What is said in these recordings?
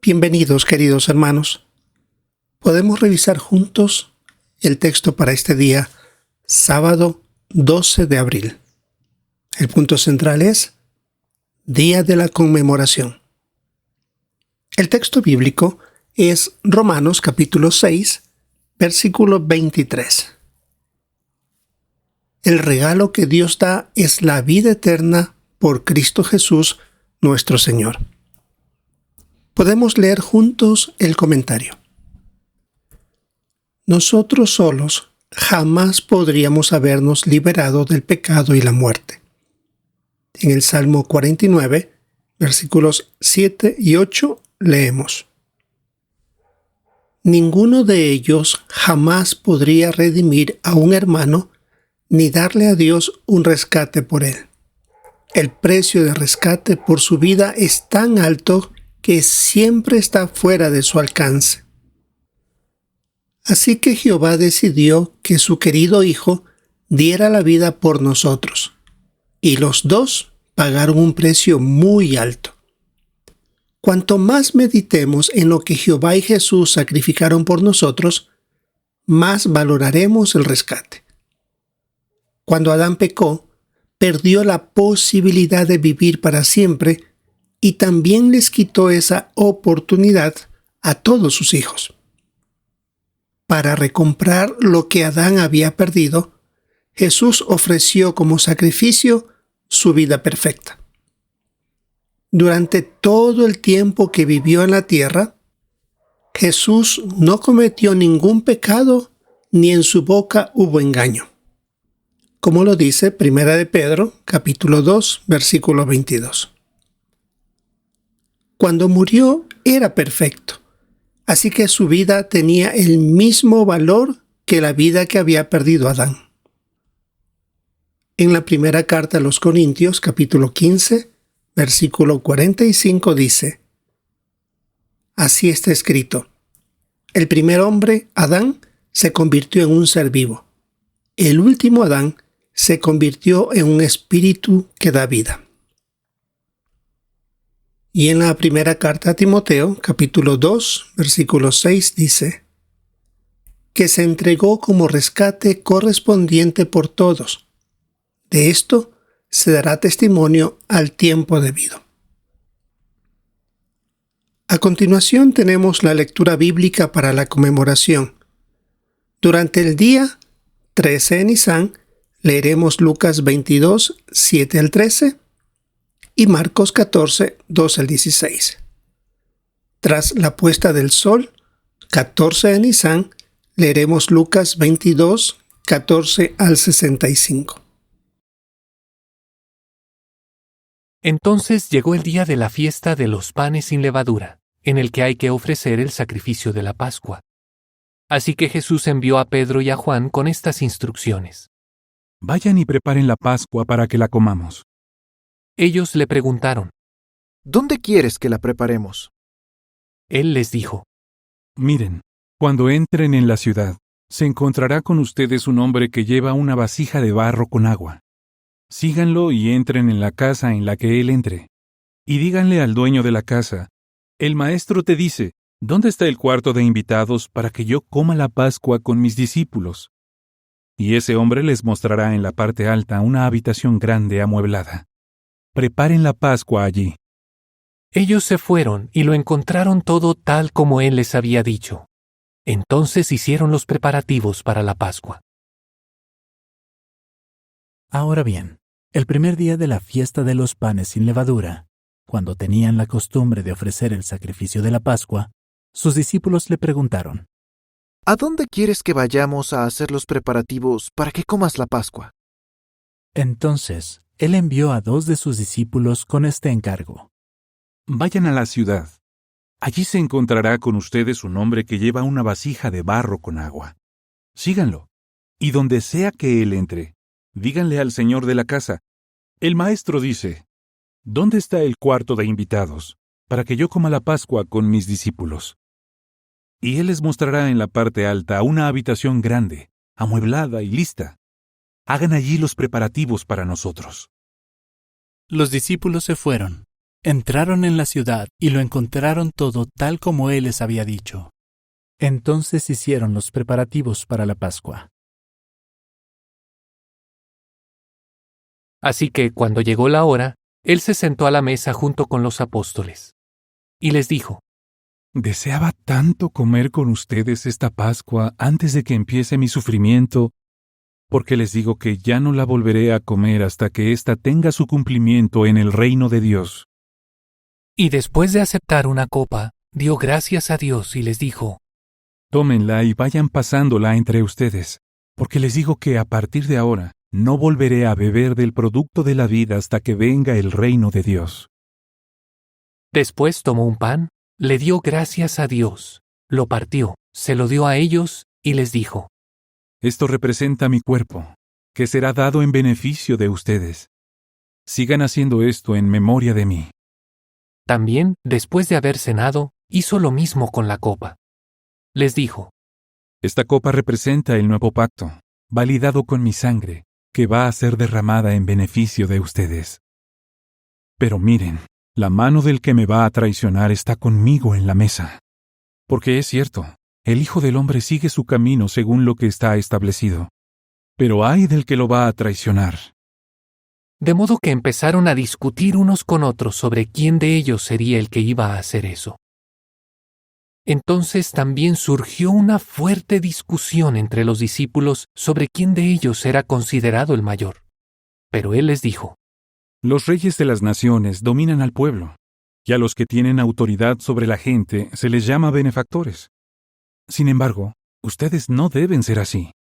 Bienvenidos, queridos hermanos. Podemos revisar juntos el texto para este día, sábado 12 de abril. El punto central es Día de la Conmemoración. El texto bíblico es Romanos capítulo 6, versículo 23. El regalo que Dios da es la vida eterna por Cristo Jesús, nuestro Señor. Podemos leer juntos el comentario. Nosotros solos jamás podríamos habernos liberado del pecado y la muerte. En el Salmo 49, versículos 7 y 8, leemos: Ninguno de ellos jamás podría redimir a un hermano ni darle a Dios un rescate por él. El precio de rescate por su vida es tan alto que siempre está fuera de su alcance. Así que Jehová decidió que su querido Hijo diera la vida por nosotros, y los dos pagaron un precio muy alto. Cuanto más meditemos en lo que Jehová y Jesús sacrificaron por nosotros, más valoraremos el rescate. Cuando Adán pecó, perdió la posibilidad de vivir para siempre y también les quitó esa oportunidad a todos sus hijos. Para recomprar lo que Adán había perdido, Jesús ofreció como sacrificio su vida perfecta. Durante todo el tiempo que vivió en la tierra, Jesús no cometió ningún pecado ni en su boca hubo engaño, como lo dice 1 de Pedro, capítulo 2, versículo 22. Cuando murió era perfecto, así que su vida tenía el mismo valor que la vida que había perdido Adán. En la primera carta a los Corintios, capítulo 15, versículo 45 dice: Así está escrito: el primer hombre, Adán, se convirtió en un ser vivo. El último Adán se convirtió en un espíritu que da vida. Y en la primera carta a Timoteo, capítulo 2, versículo 6 dice: que se entregó como rescate correspondiente por todos. De esto se dará testimonio al tiempo debido. A continuación tenemos la lectura bíblica para la conmemoración. Durante el día 13 de Nisán leeremos Lucas 22, 7 al 13 y Marcos 14, 2 al 16. Tras la puesta del sol, 14 de Nisán, leeremos Lucas 22, 14 al 65. Entonces llegó el día de la fiesta de los panes sin levadura, en el que hay que ofrecer el sacrificio de la Pascua. Así que Jesús envió a Pedro y a Juan con estas instrucciones. Vayan y preparen la Pascua para que la comamos. Ellos le preguntaron. ¿Dónde quieres que la preparemos? Él les dijo. Miren, cuando entren en la ciudad, se encontrará con ustedes un hombre que lleva una vasija de barro con agua. Síganlo y entren en la casa en la que él entre. Y díganle al dueño de la casa: el maestro te dice, ¿dónde está el cuarto de invitados para que yo coma la Pascua con mis discípulos? Y ese hombre les mostrará en la parte alta una habitación grande amueblada. Preparen la Pascua allí. Ellos se fueron y lo encontraron todo tal como él les había dicho. Entonces hicieron los preparativos para la Pascua. Ahora bien, el primer día de la fiesta de los panes sin levadura, cuando tenían la costumbre de ofrecer el sacrificio de la Pascua, sus discípulos le preguntaron: ¿A dónde quieres que vayamos a hacer los preparativos para que comas la Pascua? Entonces, él envió a 2 de sus discípulos con este encargo: Vayan a la ciudad. Allí se encontrará con ustedes un hombre que lleva una vasija de barro con agua. Síganlo, y donde sea que él entre, díganle al señor de la casa: el maestro dice, ¿dónde está el cuarto de invitados, para que yo coma la Pascua con mis discípulos? Y él les mostrará en la parte alta una habitación grande, amueblada y lista. Hagan allí los preparativos para nosotros. Los discípulos se fueron, Entraron en la ciudad y lo encontraron todo tal como él les había dicho. Entonces hicieron los preparativos para la Pascua. Así que cuando llegó la hora, él se sentó a la mesa junto con los apóstoles. Y les dijo: Deseaba tanto comer con ustedes esta Pascua antes de que empiece mi sufrimiento, porque les digo que ya no la volveré a comer hasta que ésta tenga su cumplimiento en el reino de Dios. Y después de aceptar una copa, dio gracias a Dios y les dijo: Tómenla y vayan pasándola entre ustedes, porque les digo que a partir de ahora no volveré a beber del producto de la vida hasta que venga el reino de Dios. Después tomó un pan, le dio gracias a Dios, lo partió, se lo dio a ellos y les dijo: Esto representa mi cuerpo, que será dado en beneficio de ustedes. Sigan haciendo esto en memoria de mí. También, después de haber cenado, hizo lo mismo con la copa. Les dijo: Esta copa representa el nuevo pacto, validado con mi sangre, que va a ser derramada en beneficio de ustedes. Pero miren, la mano del que me va a traicionar está conmigo en la mesa. Porque es cierto, el Hijo del Hombre sigue su camino según lo que está establecido. Pero ay del que lo va a traicionar. De modo que empezaron a discutir unos con otros sobre quién de ellos sería el que iba a hacer eso. Entonces también surgió una fuerte discusión entre los discípulos sobre quién de ellos era considerado el mayor. Pero él les dijo: Los reyes de las naciones dominan al pueblo, y a los que tienen autoridad sobre la gente se les llama benefactores. Sin embargo, ustedes no deben ser así.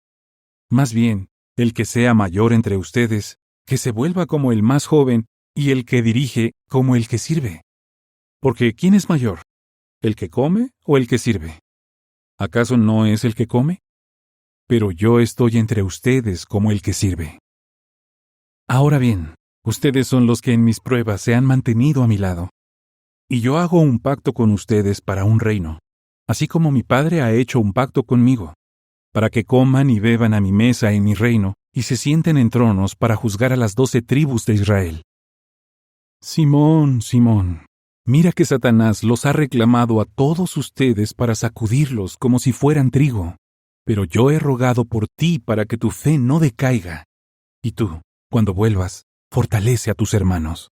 Más bien, el que sea mayor entre ustedes, que se vuelva como el más joven, y el que dirige como el que sirve. Porque ¿quién es mayor? ¿El que come o el que sirve? ¿Acaso no es el que come? Pero yo estoy entre ustedes como el que sirve. Ahora bien, ustedes son los que en mis pruebas se han mantenido a mi lado. Y yo hago un pacto con ustedes para un reino, así como mi Padre ha hecho un pacto conmigo, para que coman y beban a mi mesa en mi reino y se sienten en tronos para juzgar a las 12 tribus de Israel. Simón, Simón, mira que Satanás los ha reclamado a todos ustedes para sacudirlos como si fueran trigo, pero yo he rogado por ti para que tu fe no decaiga. Y tú, cuando vuelvas, fortalece a tus hermanos.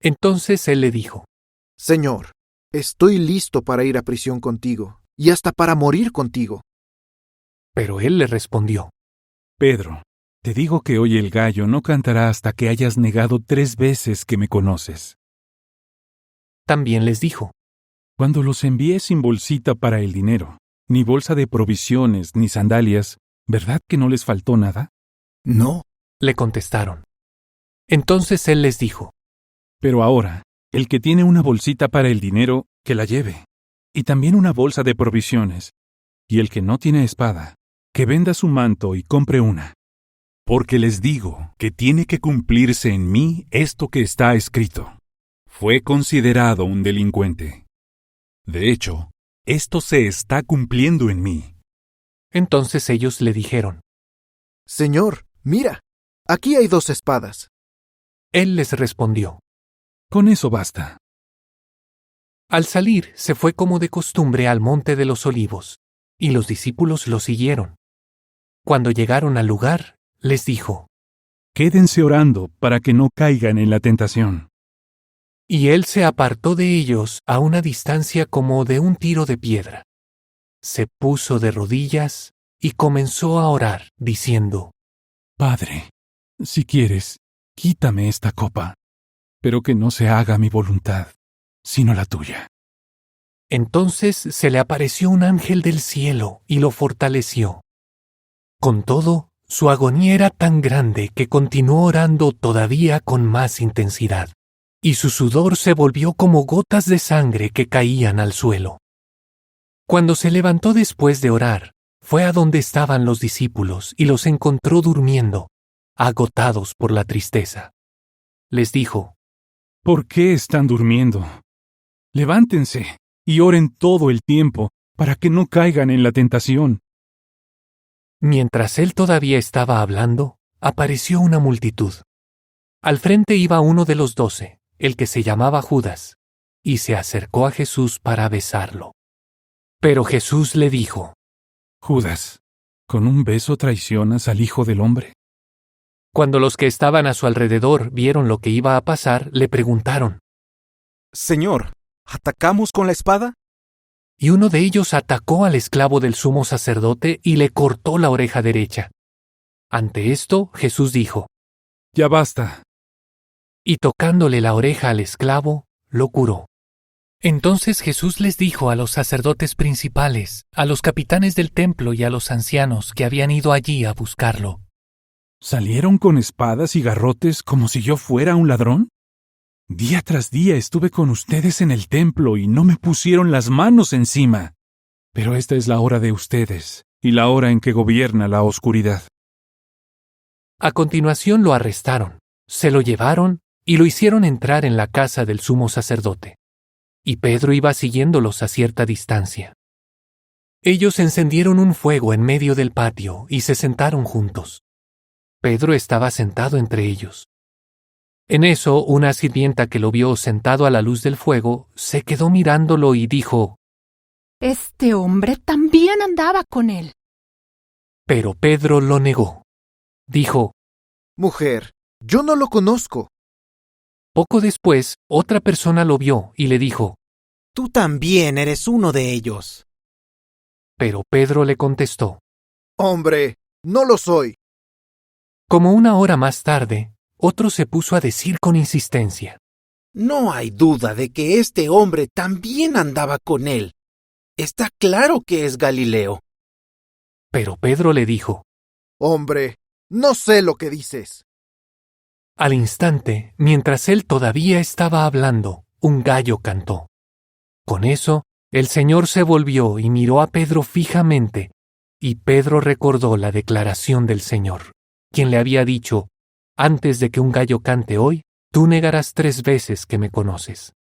Entonces él le dijo: Señor, estoy listo para ir a prisión contigo, y hasta para morir contigo. Pero él le respondió: Pedro, te digo que hoy el gallo no cantará hasta que hayas negado 3 veces que me conoces. También les dijo: Cuando los envié sin bolsita para el dinero, ni bolsa de provisiones, ni sandalias, ¿verdad que no les faltó nada? No. Le contestaron. Entonces él les dijo: Pero ahora, el que tiene una bolsita para el dinero, que la lleve, y también una bolsa de provisiones, y el que no tiene espada, que venda su manto y compre una. Porque les digo que tiene que cumplirse en mí esto que está escrito. Fue considerado un delincuente. De hecho, esto se está cumpliendo en mí. Entonces ellos le dijeron: Señor, mira, aquí hay 2 espadas. Él les respondió: Con eso basta. Al salir, se fue como de costumbre al monte de los olivos, y los discípulos lo siguieron. Cuando llegaron al lugar, les dijo: Quédense orando para que no caigan en la tentación. Y él se apartó de ellos a una distancia como de un tiro de piedra. Se puso de rodillas y comenzó a orar, diciendo: Padre, si quieres, quítame esta copa, pero que no se haga mi voluntad, sino la tuya. Entonces se le apareció un ángel del cielo y lo fortaleció. Con todo, su agonía era tan grande que continuó orando todavía con más intensidad, y su sudor se volvió como gotas de sangre que caían al suelo. Cuando se levantó después de orar, fue a donde estaban los discípulos y los encontró durmiendo, agotados por la tristeza. Les dijo: ¿Por qué están durmiendo? Levántense y oren todo el tiempo para que no caigan en la tentación. Mientras él todavía estaba hablando, apareció una multitud. Al frente iba uno de los 12, el que se llamaba Judas, y se acercó a Jesús para besarlo. Pero Jesús le dijo: Judas, ¿con un beso traicionas al Hijo del Hombre? Cuando los que estaban a su alrededor vieron lo que iba a pasar, le preguntaron, Señor, ¿atacamos con la espada? y uno de ellos atacó al esclavo del sumo sacerdote y le cortó la oreja derecha. Ante esto, Jesús dijo, Ya basta. y tocándole la oreja al esclavo, lo curó. Entonces Jesús les dijo a los sacerdotes principales, a los capitanes del templo y a los ancianos que habían ido allí a buscarlo: ¿Salieron con espadas y garrotes como si yo fuera un ladrón? Día tras día estuve con ustedes en el templo y no me pusieron las manos encima. Pero esta es la hora de ustedes y la hora en que gobierna la oscuridad. A continuación lo arrestaron, se lo llevaron y lo hicieron entrar en la casa del sumo sacerdote. Y Pedro iba siguiéndolos a cierta distancia. Ellos encendieron un fuego en medio del patio y se sentaron juntos. Pedro estaba sentado entre ellos. En eso, una sirvienta que lo vio sentado a la luz del fuego, se quedó mirándolo y dijo: Este hombre también andaba con él. Pero Pedro lo negó. Dijo: Mujer, yo no lo conozco. Poco después, otra persona lo vio y le dijo: Tú también eres uno de ellos. Pero Pedro le contestó. Hombre, no lo soy. Como una hora más tarde, otro se puso a decir con insistencia: No hay duda de que este hombre también andaba con él. Está claro que es Galileo. Pero Pedro le dijo. Hombre, no sé lo que dices. Al instante, mientras él todavía estaba hablando, un gallo cantó. Con eso, el Señor se volvió y miró a Pedro fijamente, y Pedro recordó la declaración del Señor, quien le había dicho: Antes de que un gallo cante hoy, tú negarás 3 veces que me conoces.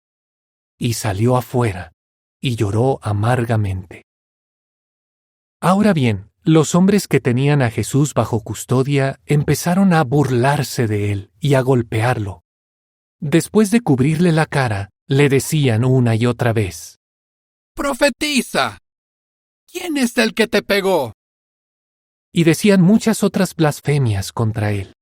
Y salió afuera, y lloró amargamente. Ahora bien, los hombres que tenían a Jesús bajo custodia empezaron a burlarse de él y a golpearlo. Después de cubrirle la cara, le decían una y otra vez: ¡Profetiza! ¿Quién es el que te pegó? Y decían muchas otras blasfemias contra él.